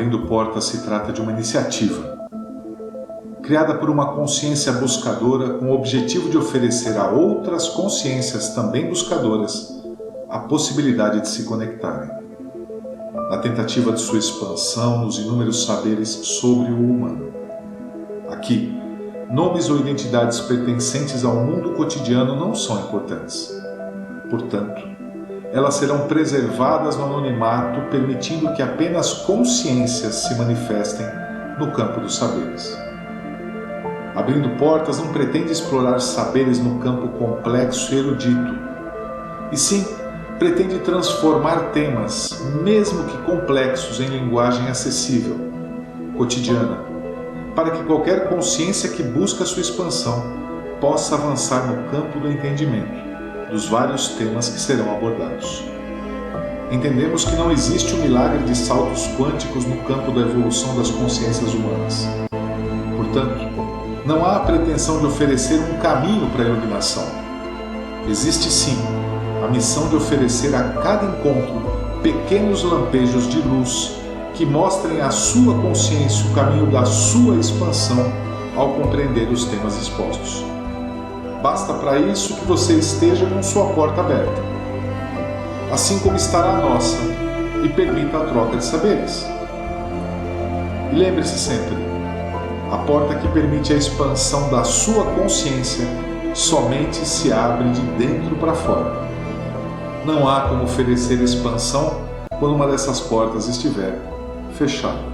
Abrindo Portas se trata de uma iniciativa criada por uma consciência buscadora com o objetivo de oferecer a outras consciências também buscadoras a possibilidade de se conectarem, na tentativa de sua expansão nos inúmeros saberes sobre o humano. Aqui, nomes ou identidades pertencentes ao mundo cotidiano não são importantes. Portanto, elas serão preservadas no anonimato, permitindo que apenas consciências se manifestem no campo dos saberes. Abrindo Portas não pretende explorar saberes no campo complexo e erudito, e sim pretende transformar temas, mesmo que complexos, em linguagem acessível, cotidiana, para que qualquer consciência que busca sua expansão possa avançar no campo do entendimento dos vários temas que serão abordados. Entendemos que não existe o milagre de saltos quânticos no campo da evolução das consciências humanas. Portanto, não há a pretensão de oferecer um caminho para a iluminação. Existe sim a missão de oferecer a cada encontro pequenos lampejos de luz que mostrem à sua consciência o caminho da sua expansão ao compreender os temas expostos. Basta para isso que você esteja com sua porta aberta, assim como estará a nossa, e permita a troca de saberes. E lembre-se sempre, a porta que permite a expansão da sua consciência somente se abre de dentro para fora. Não há como oferecer expansão quando uma dessas portas estiver fechada.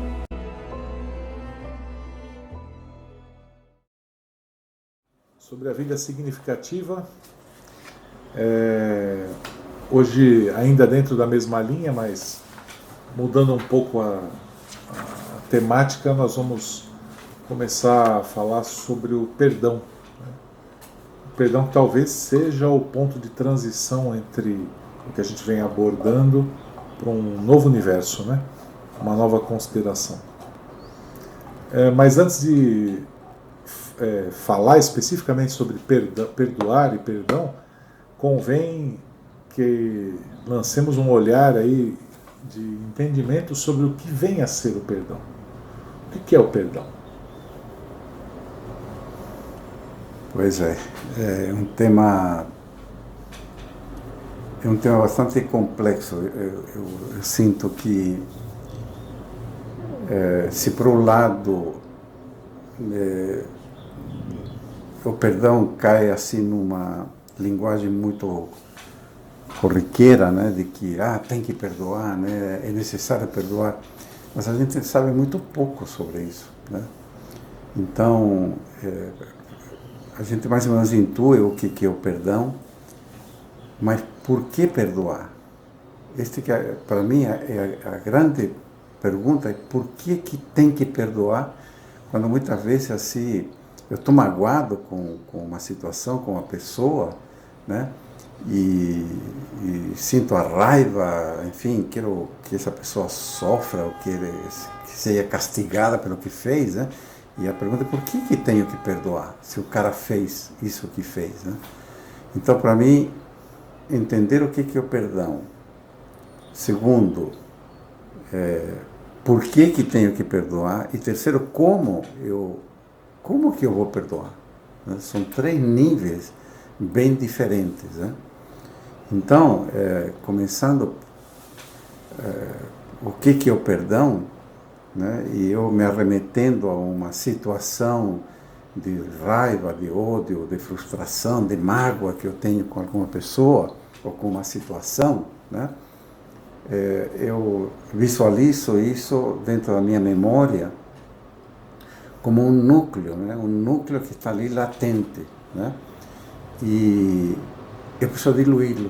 Sobre a vida significativa, hoje ainda dentro da mesma linha, mas mudando um pouco a temática, nós vamos começar a falar sobre o perdão. O perdão que talvez seja o ponto de transição entre o que a gente vem abordando para um novo universo, né? Uma nova consideração. Mas antes de falar especificamente sobre perdoar e perdão, convém que lancemos um olhar aí de entendimento sobre o que vem a ser o perdão. O que é o perdão? Pois é um tema bastante complexo. Eu sinto que, se por um lado o perdão cai assim numa linguagem muito corriqueira, né, de que tem que perdoar, né, é necessário perdoar, mas a gente sabe muito pouco sobre isso, né? Então, a gente mais ou menos intui o que é o perdão, mas por que perdoar? Para mim, a grande pergunta é por que tem que perdoar, quando muitas vezes assim, eu estou magoado com uma situação, com uma pessoa, né? E sinto a raiva, enfim, quero que essa pessoa sofra, ou que seja castigada pelo que fez, né? E a pergunta é por que tenho que perdoar, se o cara fez isso que fez, né? Então, para mim, entender o que é o perdão. Segundo, por que tenho que perdoar? E terceiro, como que eu vou perdoar? Né? São 3 níveis bem diferentes, né? Então, começando, o que é o perdão, né? E eu me arremetendo a uma situação de raiva, de ódio, de frustração, de mágoa que eu tenho com alguma pessoa ou com uma situação, né? Eu visualizo isso dentro da minha memória como um núcleo, né? Um núcleo que está ali latente, né? E eu preciso diluí-lo.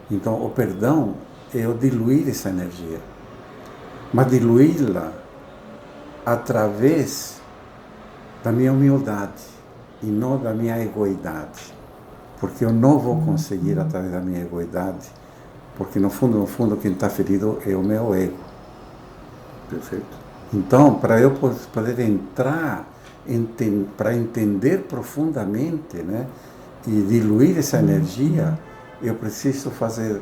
Então, o perdão é eu diluir essa energia, mas diluí-la através da minha humildade e não da minha egoidade, porque eu não vou conseguir através da minha egoidade, porque no fundo quem está ferido é o meu ego. Perfeito. Então, para eu poder entrar, para entender profundamente, né, e diluir essa energia, eu preciso fazer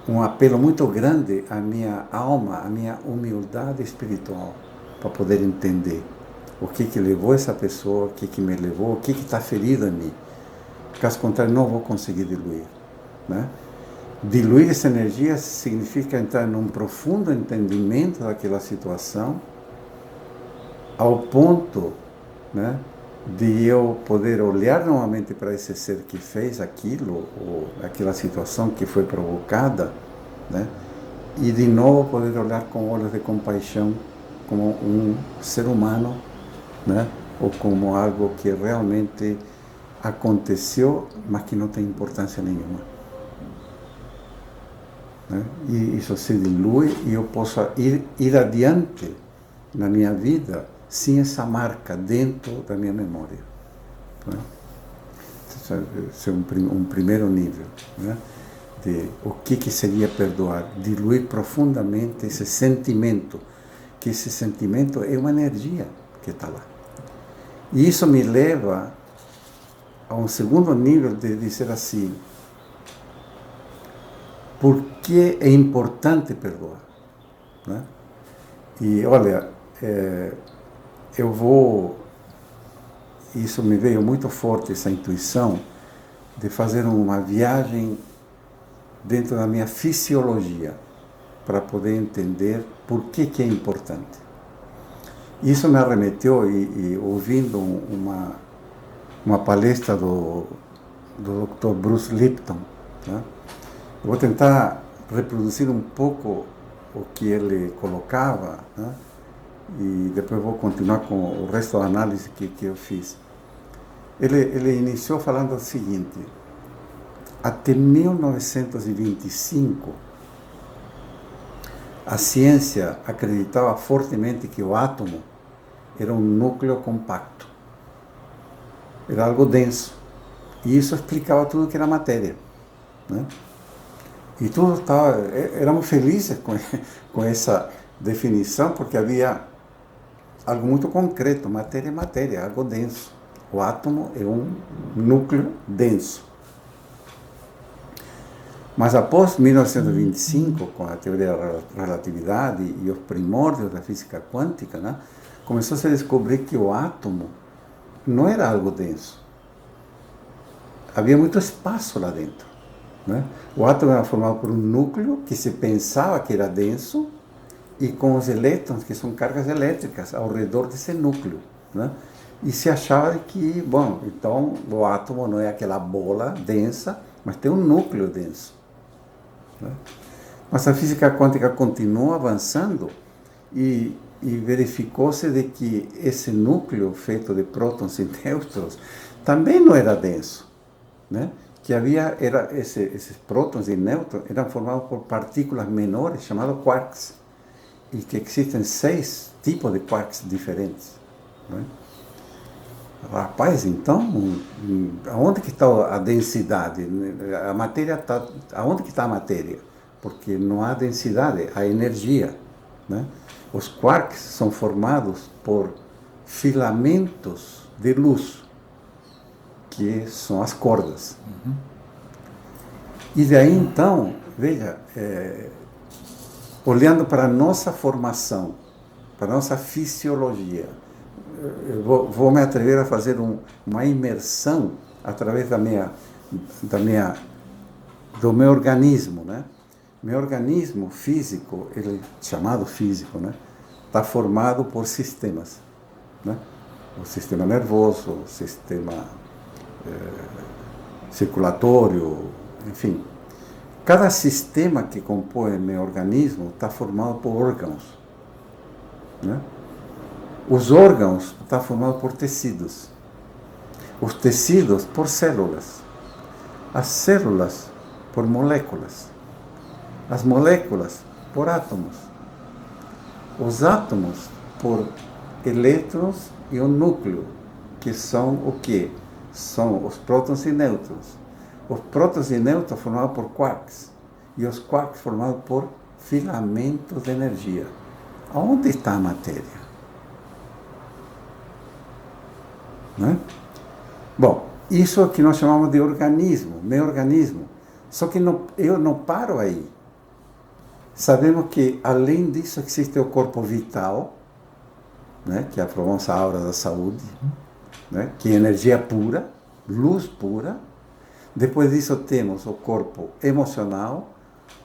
um apelo muito grande à minha alma, à minha humildade espiritual, para poder entender o que levou essa pessoa, o que me levou, o que está ferido em mim. Caso contrário, não vou conseguir diluir, né? Diluir essa energia significa entrar num profundo entendimento daquela situação, ao ponto, né, de eu poder olhar novamente para esse ser que fez aquilo, ou aquela situação que foi provocada, né, e de novo poder olhar com olhos de compaixão como um ser humano, né, ou como algo que realmente aconteceu, mas que não tem importância nenhuma, né? E isso se dilui e eu posso ir adiante na minha vida sem essa marca dentro da minha memória, né? Esse é um primeiro nível, né? De o que seria perdoar, diluir profundamente esse sentimento, que esse sentimento é uma energia que está lá. E isso me leva a um segundo nível de dizer assim: por que é importante perdoar, né? E olha, isso me veio muito forte, essa intuição de fazer uma viagem dentro da minha fisiologia para poder entender por que é importante. Isso me arremeteu, e ouvindo uma palestra do Dr. Bruce Lipton, né? Eu vou tentar reproduzir um pouco o que ele colocava, né? E depois vou continuar com o resto da análise que eu fiz. Ele iniciou falando o seguinte: até 1925, a ciência acreditava fortemente que o átomo era um núcleo compacto, era algo denso, e isso explicava tudo que era matéria, né? E tudo estava, éramos felizes com essa definição, porque havia algo muito concreto: matéria é matéria, algo denso. O átomo é um núcleo denso. Mas após 1925, com a teoria da relatividade e os primórdios da física quântica, né, começou a se descobrir que o átomo não era algo denso. Havia muito espaço lá dentro, né? O átomo era formado por um núcleo que se pensava que era denso, e com os elétrons, que são cargas elétricas, ao redor desse núcleo, né? E se achava que, bom, então o átomo não é aquela bola densa, mas tem um núcleo denso, né? Mas a física quântica continuou avançando e verificou-se de que esse núcleo feito de prótons e nêutrons também não era denso, né? Que esses prótons e nêutrons eram formados por partículas menores, chamadas quarks, e que existem 6 tipos de quarks diferentes, né? Rapaz, então, aonde que está a densidade? A matéria está, aonde que está a matéria? Porque não há densidade, há energia, né? Os quarks são formados por filamentos de luz, que são as cordas. Uhum. E daí então, veja, olhando para a nossa formação, para a nossa fisiologia, eu vou me atrever a fazer uma imersão através do meu organismo, né? Meu organismo físico, ele chamado físico, né, está formado por sistemas, né? O sistema nervoso, o sistema circulatório, enfim. Cada sistema que compõe meu organismo está formado por órgãos, né? Os órgãos estão formados por tecidos. Os tecidos por células. As células por moléculas. As moléculas por átomos. Os átomos por elétrons e o núcleo, que são o quê? São os prótons e nêutrons. Os prótons e nêutrons formados por quarks. E os quarks formados por filamentos de energia. Onde está a matéria? Né? Bom, isso é o que nós chamamos de organismo, meu organismo. Só que eu não paro aí. Sabemos que, além disso, existe o corpo vital, né, que é a famosa aura da saúde, né, que é energia pura, luz pura. Depois disso temos o corpo emocional,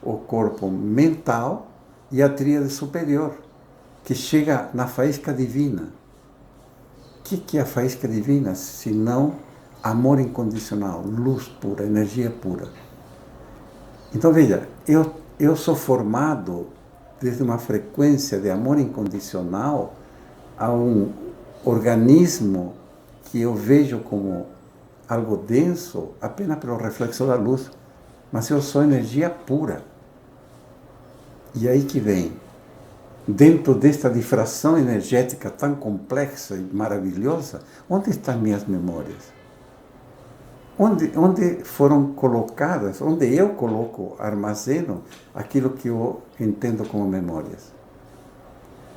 o corpo mental e a tríade superior, que chega na faísca divina. O que é a faísca divina? Se não amor incondicional, luz pura, energia pura. Então veja, eu sou formado desde uma frequência de amor incondicional a um organismo que eu vejo como algo denso apenas pelo reflexo da luz, mas eu sou energia pura. E aí que vem, dentro desta difração energética tão complexa e maravilhosa, onde estão minhas memórias? Onde foram colocadas, onde eu coloco, armazeno aquilo que eu entendo como memórias?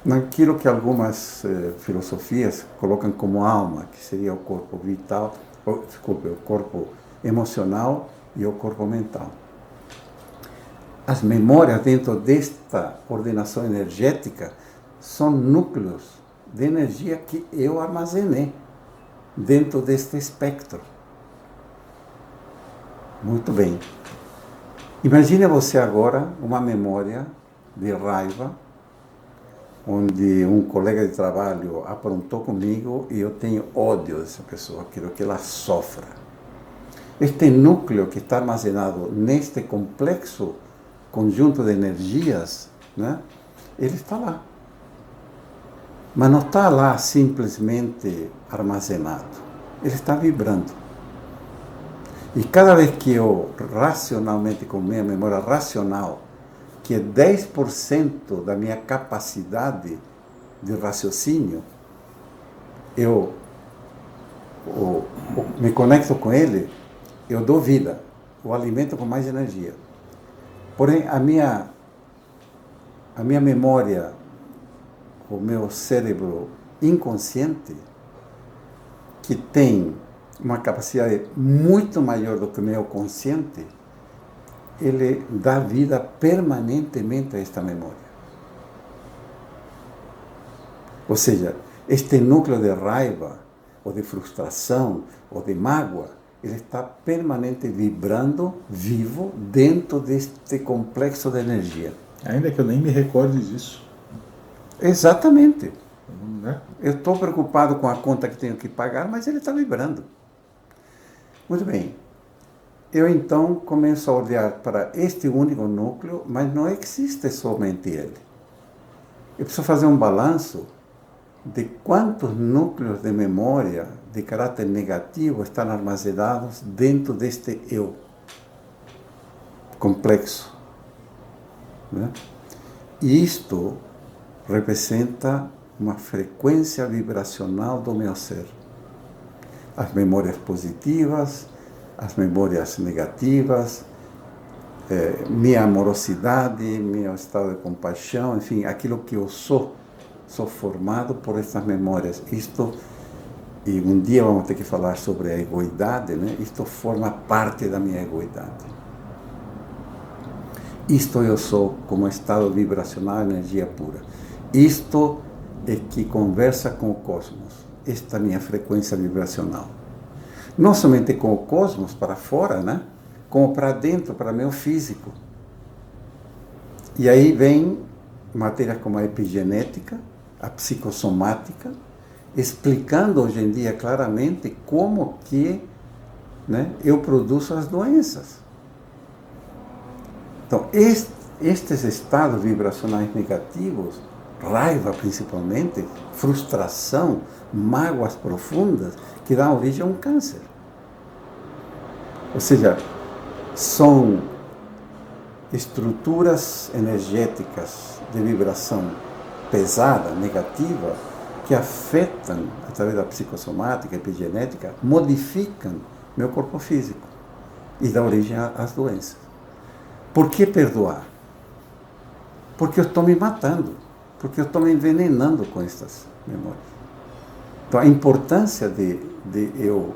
Naquilo que algumas filosofias colocam como alma, que seria o corpo vital, o corpo emocional e o corpo mental. As memórias dentro desta ordenação energética são núcleos de energia que eu armazenei dentro deste espectro. Muito bem. Imagine você agora uma memória de raiva, onde um colega de trabalho aprontou comigo e eu tenho ódio dessa pessoa, quero que ela sofra. Este núcleo que está armazenado neste complexo conjunto de energias, né, ele está lá. Mas não está lá simplesmente armazenado, ele está vibrando. E cada vez que eu racionalmente, com minha memória racional, que é 10% da minha capacidade de raciocínio, eu me conecto com ele, eu dou vida, o alimento com mais energia. Porém, a minha memória, o meu cérebro inconsciente, que tem uma capacidade muito maior do que o meu consciente, ele dá vida permanentemente a esta memória. Ou seja, este núcleo de raiva, ou de frustração, ou de mágoa, ele está permanente vibrando, vivo, dentro deste complexo de energia. Ainda que eu nem me recorde disso. Exatamente. Né? Eu estou preocupado com a conta que tenho que pagar, mas ele está vibrando. Muito bem. Eu então começo a olhar para este único núcleo, mas não existe somente ele. Eu preciso fazer um balanço de quantos núcleos de memória de caráter negativo estão armazenados dentro deste eu complexo, né? E isto representa uma frequência vibracional do meu ser. As memórias positivas, as memórias negativas, minha amorosidade, meu estado de compaixão, enfim, aquilo que eu sou formado por essas memórias. Isto, e um dia vamos ter que falar sobre a egoidade, né? Isto forma parte da minha egoidade. Isto eu sou como estado vibracional, energia pura. Isto é que conversa com o cosmos. Esta é a minha frequência vibracional. Não somente com o cosmos para fora, né? Como para dentro, para meu físico. E aí vem matérias como a epigenética, a psicossomática, explicando hoje em dia claramente como que, né, eu produzo as doenças. Então, estes estados vibracionais negativos, raiva principalmente, frustração, mágoas profundas, que dão origem a um câncer. Ou seja, são estruturas energéticas de vibração pesada, negativa, que afetam, através da psicossomática, epigenética, modificam meu corpo físico e dão origem às doenças. Por que perdoar? Porque eu estou me matando, porque eu estou me envenenando com estas memórias. Então, a importância de eu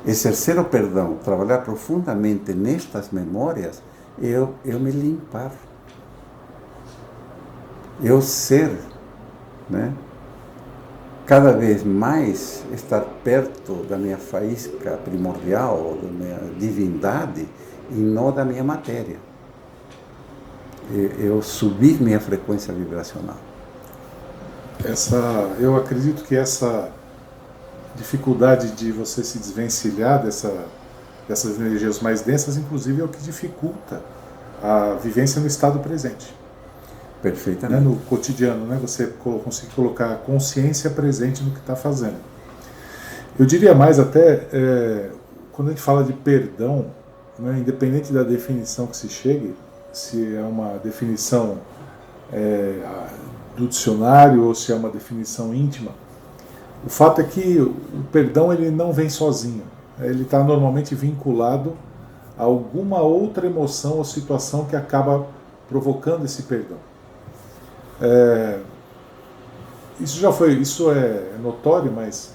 exercer o perdão, trabalhar profundamente nestas memórias, eu me limpar. Eu ser, né? Cada vez mais estar perto da minha faísca primordial, da minha divindade, e não da minha matéria. Eu subir minha frequência vibracional. Eu acredito que essa dificuldade de você se desvencilhar dessas energias mais densas, inclusive, é o que dificulta a vivência no estado presente. Perfeitamente. No cotidiano, né? Você conseguir colocar a consciência presente no que está fazendo. Eu diria mais até, quando a gente fala de perdão, né, independente da definição que se chegue, se é uma definição do dicionário ou se é uma definição íntima, o fato é que o perdão ele não vem sozinho. Ele está normalmente vinculado a alguma outra emoção ou situação que acaba provocando esse perdão. Isso é notório, mas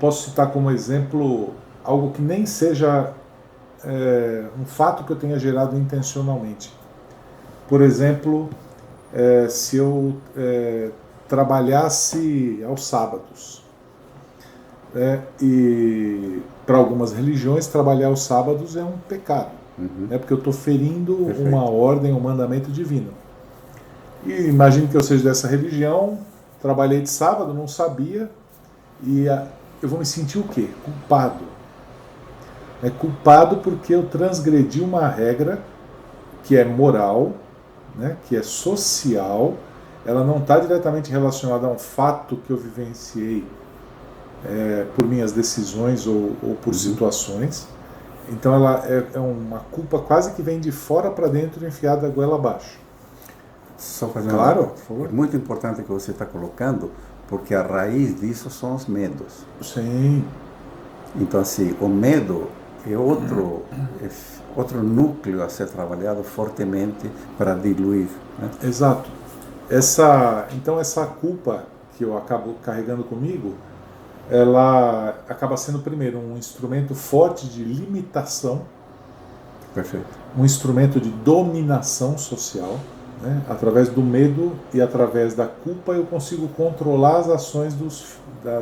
posso citar como exemplo algo que nem seja um fato que eu tenha gerado intencionalmente. Por exemplo, se eu trabalhasse aos sábados, e para algumas religiões trabalhar aos sábados é um pecado, porque eu estou ferindo uma ordem, um mandamento divino. E imagine que eu seja dessa religião, trabalhei de sábado, não sabia, e eu vou me sentir o quê? Culpado. É culpado porque eu transgredi uma regra que é moral, né, que é social, ela não está diretamente relacionada a um fato que eu vivenciei por minhas decisões ou por situações. Então ela é uma culpa quase que vem de fora para dentro, enfiada a goela abaixo. Só fazer Claro, por favor. É muito importante que você está colocando, porque a raiz disso são os medos. Sim. Então, assim, o medo é outro núcleo a ser trabalhado fortemente para diluir, né? Exato. Então essa culpa que eu acabo carregando comigo, ela acaba sendo, primeiro, um instrumento forte de limitação. Perfeito. Um instrumento de dominação social, né? Através do medo e através da culpa eu consigo controlar as ações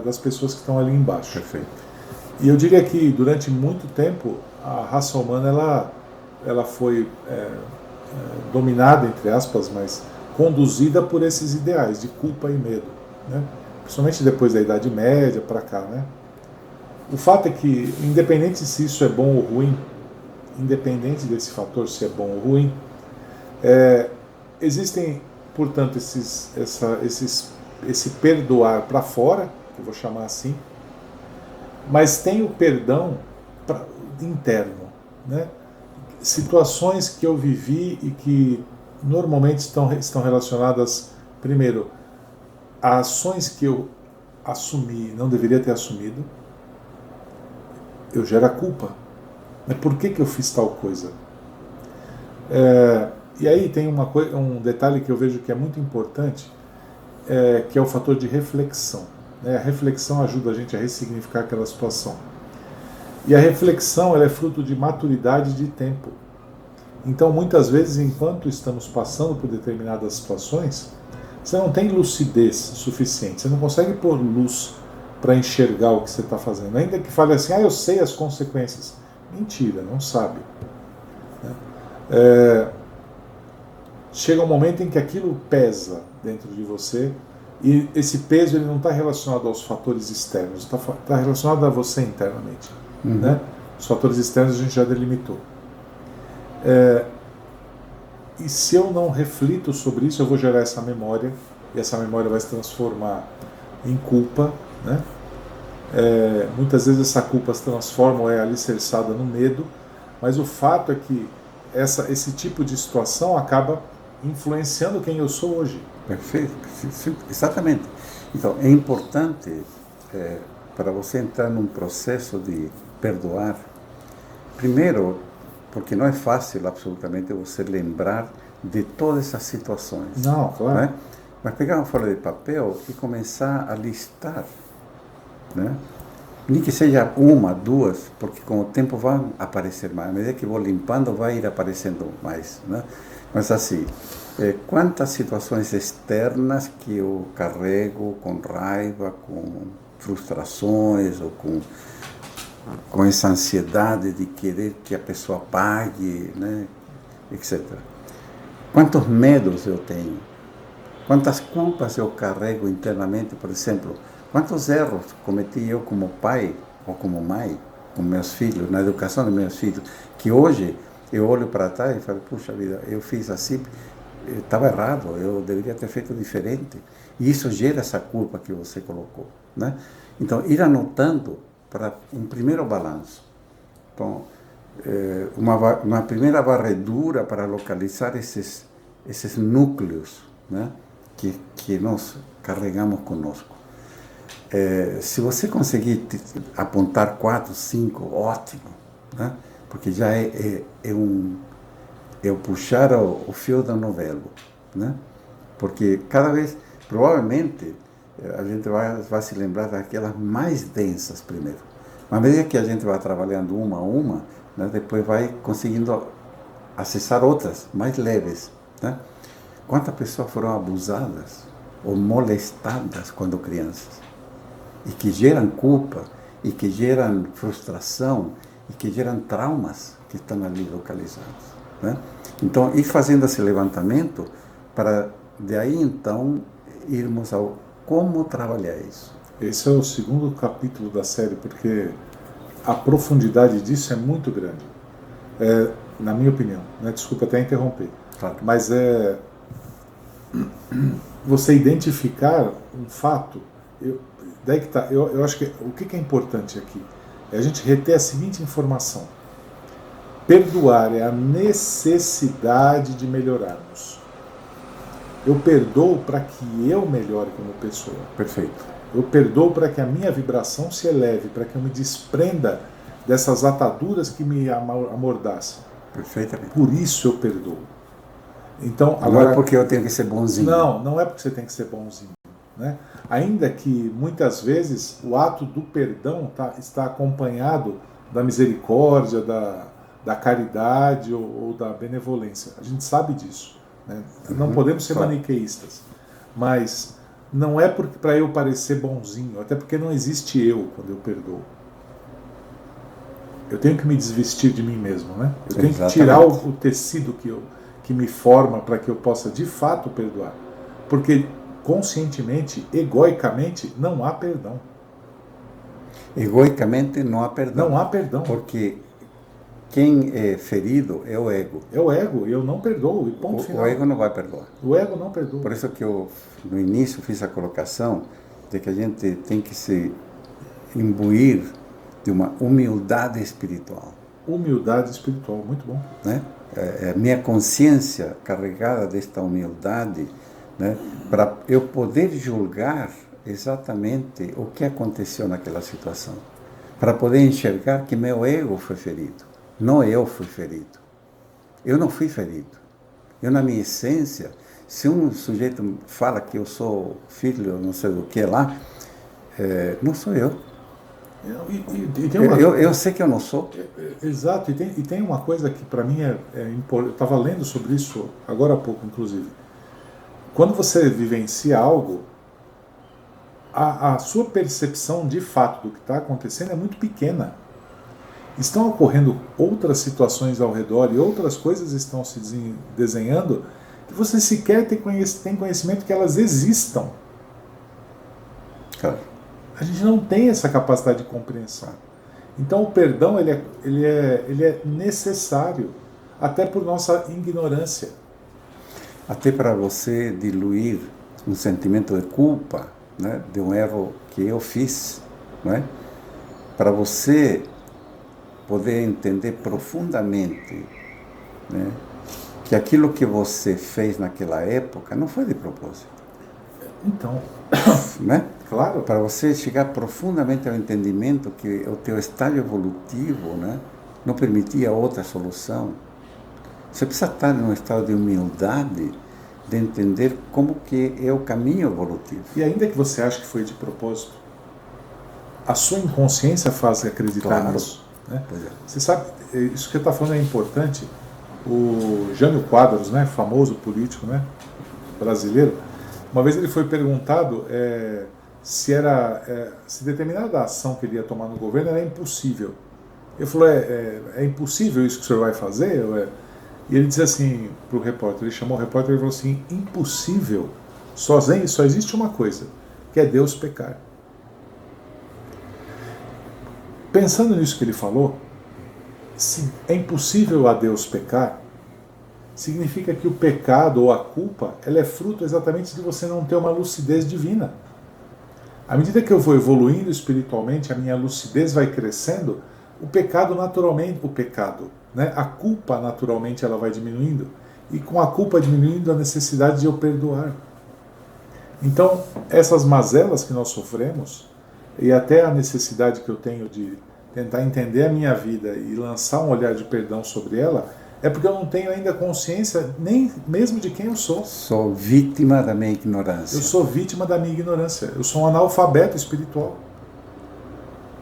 das pessoas que estão ali embaixo. Perfeito. E eu diria que durante muito tempo a raça humana ela foi dominada, entre aspas, mas conduzida por esses ideais de culpa e medo, né? Principalmente depois da Idade Média para cá, né? O fato é que, independente se isso é bom ou ruim, independente desse fator se é bom ou ruim, existem, portanto, esse perdoar para fora, que eu vou chamar assim, mas tem o perdão interno, né? Situações que eu vivi e que normalmente estão relacionadas, primeiro, a ações que eu assumi, não deveria ter assumido, eu gero a culpa. Mas por que eu fiz tal coisa? E aí tem um detalhe que eu vejo que é muito importante, que é o fator de reflexão. A reflexão ajuda a gente a ressignificar aquela situação. E a reflexão ela é fruto de maturidade de tempo. Então, muitas vezes, enquanto estamos passando por determinadas situações, você não tem lucidez suficiente, você não consegue pôr luz para enxergar o que você está fazendo. Ainda que fale assim, eu sei as consequências. Mentira, não sabe. Chega um momento em que aquilo pesa dentro de você, e esse peso ele não está relacionado aos fatores externos, está relacionado a você internamente. Né? Os fatores externos a gente já delimitou. E se eu não reflito sobre isso, eu vou gerar essa memória, e essa memória vai se transformar em culpa, né? Muitas vezes essa culpa se transforma ou é alicerçada no medo, mas o fato é que esse tipo de situação acaba influenciando quem eu sou hoje. Perfeito, exatamente. Então, é importante para você entrar num processo de perdoar, primeiro, porque não é fácil absolutamente você lembrar de todas essas situações. Não, claro. Né? Mas pegar uma folha de papel e começar a listar, né? Nem que seja uma, duas, porque com o tempo vão aparecer mais. À medida que vou limpando, vai ir aparecendo mais, né? Mas assim, quantas situações externas que eu carrego com raiva, com frustrações, ou com essa ansiedade de querer que a pessoa pague, né? Etc. Quantos medos eu tenho? Quantas culpas eu carrego internamente, por exemplo? Quantos erros cometi eu como pai ou como mãe, com meus filhos, na educação dos meus filhos, que hoje eu olho para trás e falo, puxa vida, eu fiz assim, estava errado, eu deveria ter feito diferente. E isso gera essa culpa que você colocou, né? Então, ir anotando para um primeiro balanço. Então, uma primeira varredura para localizar esses núcleos, né, que nós carregamos conosco. Se você conseguir apontar 4, 5, ótimo, né, porque já é o puxar o fio da novela, né, porque cada vez, provavelmente, a gente vai se lembrar daquelas mais densas primeiro. Mas à medida que a gente vai trabalhando uma a uma, né, depois vai conseguindo acessar outras mais leves, né? Quantas pessoas foram abusadas ou molestadas quando crianças e que geram culpa e que geram frustração e que geram traumas que estão ali localizados, né? Então, ir fazendo esse levantamento para de aí então irmos ao como trabalhar isso. Esse é o segundo capítulo da série, porque a profundidade disso é muito grande, na minha opinião, né? Desculpa até interromper, Claro. Mas você identificar um fato, daí que tá, eu acho que o que é importante aqui é a gente reter a seguinte informação: perdoar é a necessidade de melhorarmos. Eu perdoo para que eu melhore como pessoa. Perfeito. Eu perdoo para que a minha vibração se eleve, para que eu me desprenda dessas ataduras que me amordaçam. Perfeitamente. Por isso eu perdoo. Então, não agora, é porque eu tenho que ser bonzinho. Não é porque você tem que ser bonzinho, né? Ainda que muitas vezes o ato do perdão está acompanhado da misericórdia, da caridade ou da benevolência. A gente sabe disso, né? Não podemos ser maniqueístas, mas não é para eu parecer bonzinho, até porque não existe eu quando eu perdoo. Eu tenho que me desvestir de mim mesmo, né? Eu tenho que tirar o tecido que me forma para que eu possa de fato perdoar. Porque conscientemente, egoicamente, não há perdão. Egoicamente não há perdão. Não há perdão. Porque quem é ferido é o ego. É o ego, e eu não perdoo, e ponto final. O ego não vai perdoar. O ego não perdoa. Por isso que eu, no início, fiz a colocação de que a gente tem que se imbuir de uma humildade espiritual. Humildade espiritual, muito bom. Né? Minha consciência carregada desta humildade, né, para eu poder julgar exatamente o que aconteceu naquela situação, para poder enxergar que meu ego foi ferido, não eu fui ferido. Eu não fui ferido. Eu, na minha essência, se um sujeito fala que eu sou filho, não sei do que lá, não sou eu. Eu sei que eu não sou. Exato, e tem uma coisa que para mim é importante. Eu estava lendo sobre isso agora há pouco, inclusive. Quando você vivencia algo, a sua percepção de fato do que está acontecendo é muito pequena. Estão ocorrendo outras situações ao redor e outras coisas estão se desenhando que você sequer tem conhecimento que elas existam. Claro. A gente não tem essa capacidade de compreensão. Então o perdão ele é necessário, até por nossa ignorância. Até para você diluir um sentimento de culpa, né, de um erro que eu fiz, né, para você poder entender profundamente, né, que aquilo que você fez naquela época não foi de propósito. Então, né? Claro. Para você chegar profundamente ao entendimento que o teu estágio evolutivo, né, não permitia outra solução. Você precisa estar num estado de humildade, de entender como que é o caminho evolutivo. E ainda que você ache que foi de propósito, a sua inconsciência faz acreditar Claro. nisso. Né? Pois é. Você sabe, isso que você está falando é importante. O Jânio Quadros, né, famoso político, né, brasileiro, uma vez ele foi perguntado se determinada ação que ele ia tomar no governo era impossível. Ele falou, é impossível isso que o senhor vai fazer? E ele disse assim para o repórter, ele chamou o repórter e falou assim, impossível, só existe uma coisa, que é Deus pecar. Pensando nisso que ele falou, se é impossível a Deus pecar, significa que o pecado ou a culpa, ela é fruto exatamente de você não ter uma lucidez divina. À medida que eu vou evoluindo espiritualmente, a minha lucidez vai crescendo, o pecado naturalmente, né? A culpa naturalmente ela vai diminuindo, e com a culpa diminuindo a necessidade de eu perdoar. Então, essas mazelas que nós sofremos, e até a necessidade que eu tenho de tentar entender a minha vida e lançar um olhar de perdão sobre ela, é porque eu não tenho ainda consciência nem mesmo de quem eu sou. Sou vítima da minha ignorância. Eu sou vítima da minha ignorância. Eu sou um analfabeto espiritual.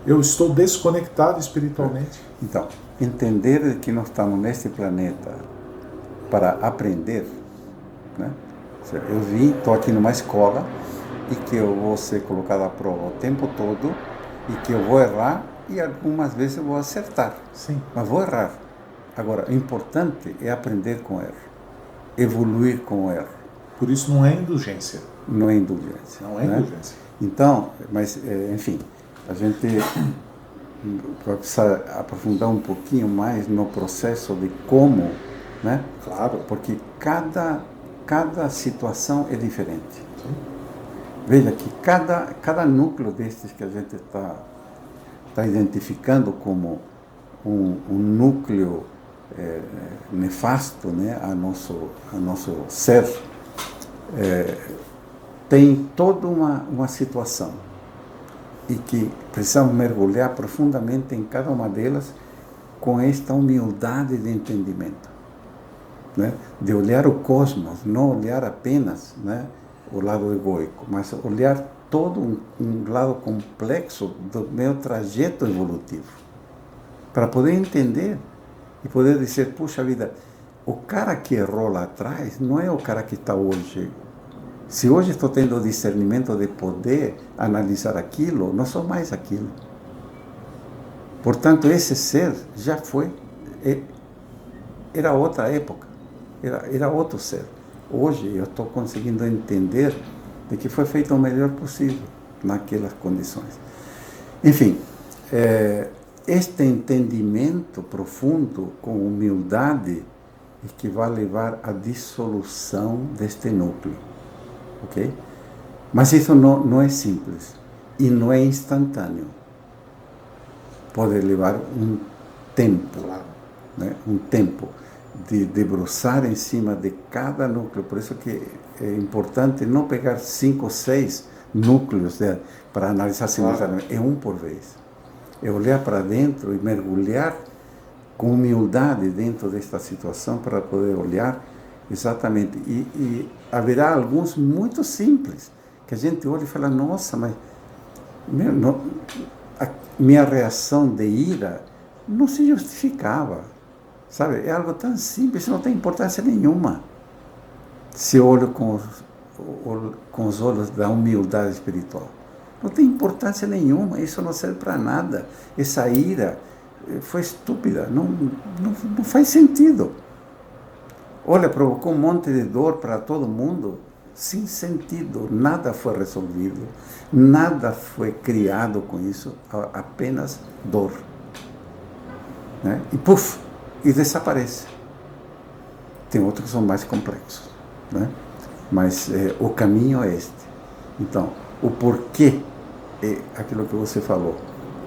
Eu estou desconectado espiritualmente. Então, entender que nós estamos neste planeta para aprender, né? Eu estou aqui numa escola e que eu vou ser colocado à prova o tempo todo e que eu vou errar e algumas vezes eu vou acertar. Sim. Mas vou errar. Agora, o importante é aprender com o erro, evoluir com o erro. Por isso não é indulgência. Não é indulgência. Não é indulgência. Então, mas, enfim, a gente vai precisar aprofundar um pouquinho mais no processo de como, né? Claro. Porque cada situação é diferente. Sim. Veja que cada núcleo destes que a gente está identificando como um núcleo nefasto, né, a nosso ser, tem toda uma situação e que precisamos mergulhar profundamente em cada uma delas com esta humildade de entendimento, né, de olhar o cosmos, não olhar apenas, né, o lado egoico, mas olhar todo um lado complexo do meu trajeto evolutivo, para poder entender e poder dizer, puxa vida, o cara que errou lá atrás não é o cara que está hoje. Se hoje estou tendo o discernimento de poder analisar aquilo, não sou mais aquilo. Portanto, esse ser já foi, era outra época, era outro ser. Hoje eu estou conseguindo entender de que foi feito o melhor possível naquelas condições. Enfim, este entendimento profundo, com humildade, é que vai levar à dissolução deste núcleo, ok? Mas isso não é simples e não é instantâneo. Pode levar um tempo, né? Um tempo de debruçar em cima de cada núcleo. Por isso que é importante não pegar 5 ou 6 núcleos para analisar simultaneamente. É um por vez. É olhar para dentro e mergulhar com humildade dentro desta situação para poder olhar exatamente. E haverá alguns muito simples, que a gente olha e fala, nossa, mas a minha reação de ira não se justificava. Sabe? É algo tão simples, não tem importância nenhuma. Se eu olho com os olhos da humildade espiritual. Não tem importância nenhuma, isso não serve para nada. Essa ira foi estúpida, não faz sentido. Olha, provocou um monte de dor para todo mundo, sem sentido, nada foi resolvido, nada foi criado com isso, apenas dor. Né? E puf, e desaparece. Tem outros que são mais complexos, né? Mas o caminho é este. Então, o porquê é aquilo que você falou.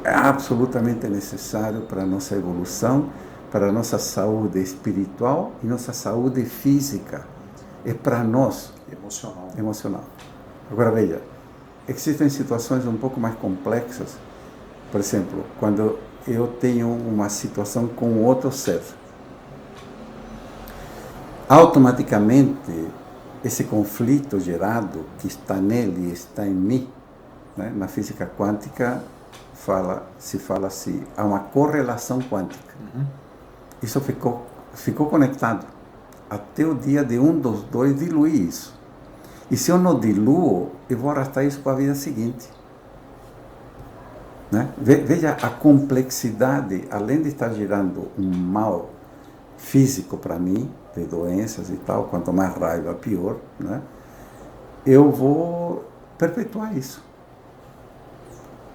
É absolutamente necessário para a nossa evolução, para a nossa saúde espiritual e nossa saúde física. É para nós. Emocional. Agora veja, existem situações um pouco mais complexas. Por exemplo, quando eu tenho uma situação com outro ser. Automaticamente, esse conflito gerado, que está nele e está em mim, né, na física quântica, se fala assim, há uma correlação quântica. Isso ficou conectado. Até o dia de um dos dois diluir isso. E se eu não diluo, eu vou arrastar isso para a vida seguinte. Né? Veja a complexidade, além de estar gerando um mal físico para mim, de doenças e tal, quanto mais raiva, pior, né? Eu vou perpetuar isso.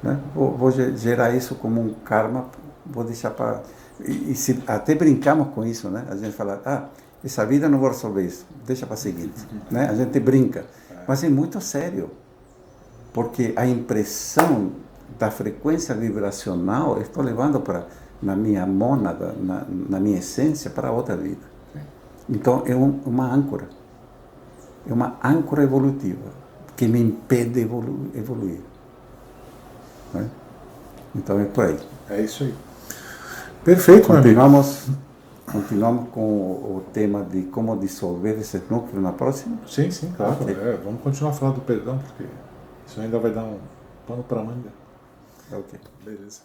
Né? Vou gerar isso como um karma, vou deixar para... E até brincamos com isso, né? A gente fala, essa vida não vou resolver isso, deixa para a seguinte. Né? A gente brinca, mas é muito sério, porque a impressão da frequência vibracional eu estou levando na minha mônada, na minha essência, para outra vida. Então é uma âncora evolutiva que me impede de evoluir. Né? Então é por aí. É isso aí. Perfeito, continuamos com o tema de como dissolver esse núcleo na próxima? Sim, claro. Okay. Vamos continuar falando do perdão, porque isso ainda vai dar um pano para manga. Ok. Beleza.